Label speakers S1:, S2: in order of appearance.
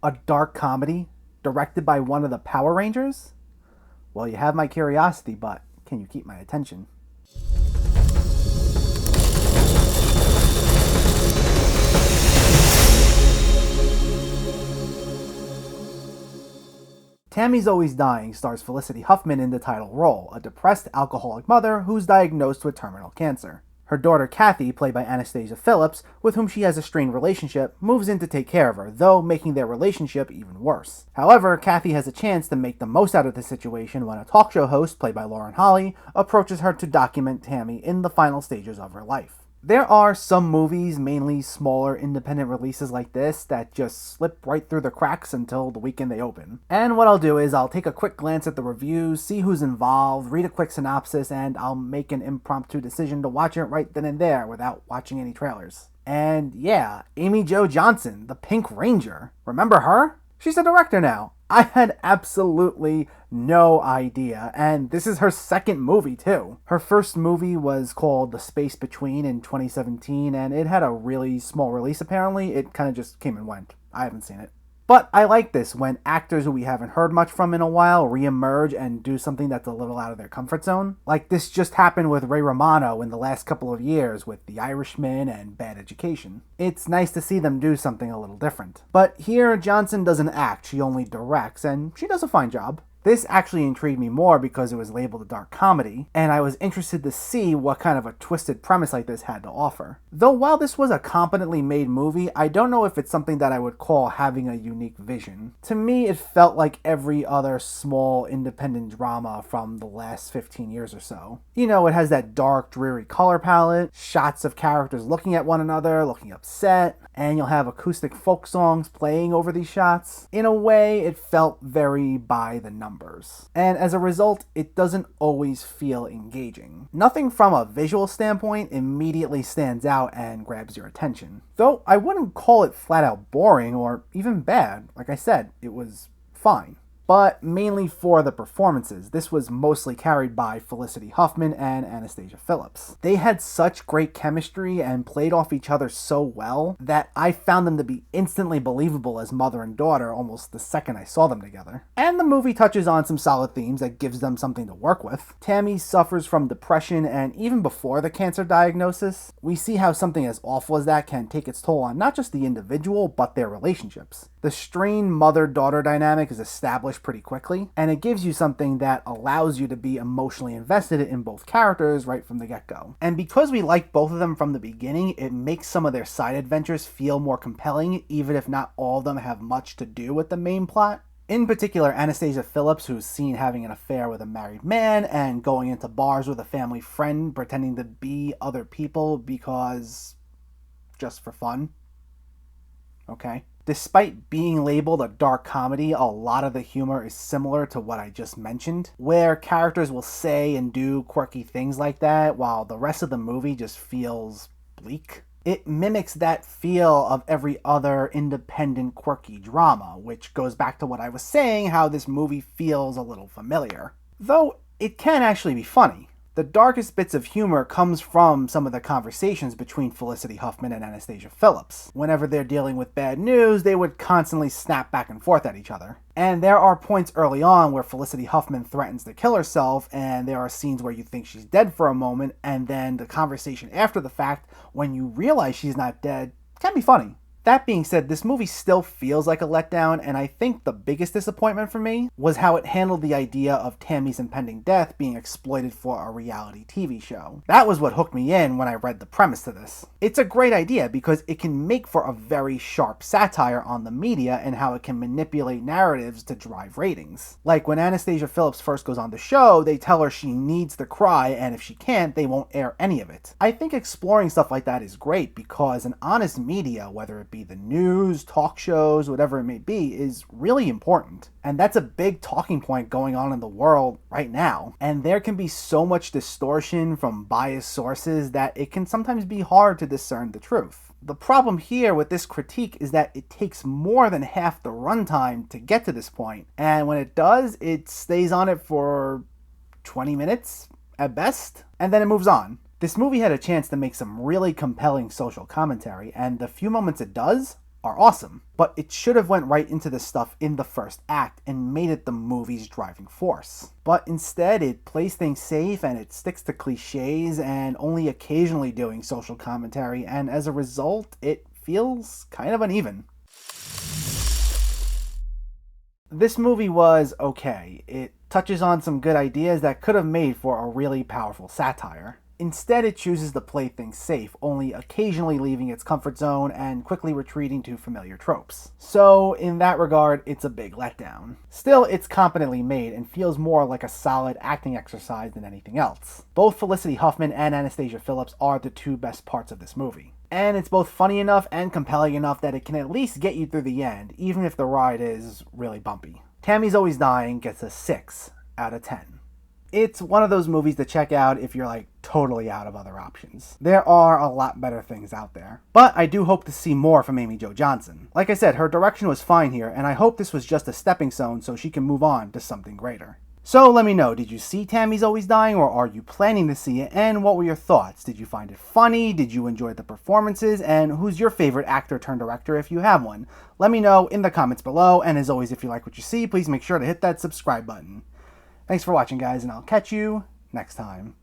S1: A dark comedy directed by one of the Power Rangers? Well, you have my curiosity, but can you keep my attention? Tammy's Always Dying stars Felicity Huffman in the title role, a depressed alcoholic mother who's diagnosed with terminal cancer. Her daughter Kathy, played by Anastasia Phillips, with whom she has a strained relationship, moves in to take care of her, though making their relationship even worse. However, Kathy has a chance to make the most out of the situation when a talk show host, played by Lauren Holly, approaches her to document Tammy in the final stages of her life. There are some movies, mainly smaller independent releases like this, that just slip right through the cracks until the weekend they open. And what I'll do is I'll take a quick glance at the reviews, see who's involved, read a quick synopsis, and I'll make an impromptu decision to watch it right then and there without watching any trailers. And yeah, Amy Jo Johnson, the Pink Ranger. Remember her? She's a director now. I had absolutely no idea, and this is her second movie too. Her first movie was called The Space Between in 2017, and it had a really small release apparently. It kind of just came and went. I haven't seen it. But I like this when actors who we haven't heard much from in a while re-emerge and do something that's a little out of their comfort zone. Like this just happened with Ray Romano in the last couple of years with The Irishman and Bad Education. It's nice to see them do something a little different. But here, Johnson doesn't act, she only directs, and she does a fine job. This actually intrigued me more because it was labeled a dark comedy, and I was interested to see what kind of a twisted premise like this had to offer. Though while this was a competently made movie, I don't know if it's something that I would call having a unique vision. To me, it felt like every other small independent drama from the last 15 years or so. You know, it has that dark, dreary color palette, shots of characters looking at one another, looking upset, and you'll have acoustic folk songs playing over these shots. In a way, it felt very by the numbers. And as a result, it doesn't always feel engaging. Nothing from a visual standpoint immediately stands out and grabs your attention. Though I wouldn't call it flat out boring or even bad. Like I said, it was fine. But mainly for the performances. This was mostly carried by Felicity Huffman and Anastasia Phillips. They had such great chemistry and played off each other so well that I found them to be instantly believable as mother and daughter almost the second I saw them together. And the movie touches on some solid themes that gives them something to work with. Tammy suffers from depression, and even before the cancer diagnosis, we see how something as awful as that can take its toll on not just the individual, but their relationships. The strained mother-daughter dynamic is established pretty quickly, and it gives you something that allows you to be emotionally invested in both characters right from the get-go. And because we like both of them from the beginning, it makes some of their side adventures feel more compelling, even if not all of them have much to do with the main plot. In particular, Anastasia Phillips, who's seen having an affair with a married man and going into bars with a family friend pretending to be other people because just for fun. Okay. Despite being labeled a dark comedy, a lot of the humor is similar to what I just mentioned, where characters will say and do quirky things like that, while the rest of the movie just feels bleak. It mimics that feel of every other independent quirky drama, which goes back to what I was saying, how this movie feels a little familiar. Though it can actually be funny. The darkest bits of humor comes from some of the conversations between Felicity Huffman and Anastasia Phillips. Whenever they're dealing with bad news, they would constantly snap back and forth at each other. And there are points early on where Felicity Huffman threatens to kill herself, and there are scenes where you think she's dead for a moment, and then the conversation after the fact, when you realize she's not dead, can be funny. That being said, this movie still feels like a letdown, and I think the biggest disappointment for me was how it handled the idea of Tammy's impending death being exploited for a reality TV show. That was what hooked me in when I read the premise to this. It's a great idea because it can make for a very sharp satire on the media and how it can manipulate narratives to drive ratings. Like when Anastasia Phillips first goes on the show, they tell her she needs to cry, and if she can't, they won't air any of it. I think exploring stuff like that is great because an honest media, whether it be the news, talk shows, whatever it may be, is really important. And that's a big talking point going on in the world right now. And there can be so much distortion from biased sources that it can sometimes be hard to discern the truth. The problem here with this critique is that it takes more than half the runtime to get to this point. And when it does, it stays on it for 20 minutes at best, and then it moves on. This movie had a chance to make some really compelling social commentary, and the few moments it does are awesome, but it should have went right into this stuff in the first act and made it the movie's driving force. But instead, it plays things safe and it sticks to cliches and only occasionally doing social commentary, and as a result, it feels kind of uneven. This movie was okay. It touches on some good ideas that could have made for a really powerful satire. Instead, it chooses to play things safe, only occasionally leaving its comfort zone and quickly retreating to familiar tropes. So, in that regard, it's a big letdown. Still, it's competently made and feels more like a solid acting exercise than anything else. Both Felicity Huffman and Anastasia Phillips are the two best parts of this movie. And it's both funny enough and compelling enough that it can at least get you through the end, even if the ride is really bumpy. Tammy's Always Dying gets a 6 out of 10. It's one of those movies to check out if you're like totally out of other options. There are a lot better things out there. But I do hope to see more from Amy Jo Johnson. Like I said, her direction was fine here, and I hope this was just a stepping stone so she can move on to something greater. So let me know, did you see Tammy's Always Dying, or are you planning to see it, and what were your thoughts? Did you find it funny? Did you enjoy the performances? And who's your favorite actor turned director if you have one? Let me know in the comments below, and as always, if you like what you see, please make sure to hit that subscribe button. Thanks for watching, guys, and I'll catch you next time.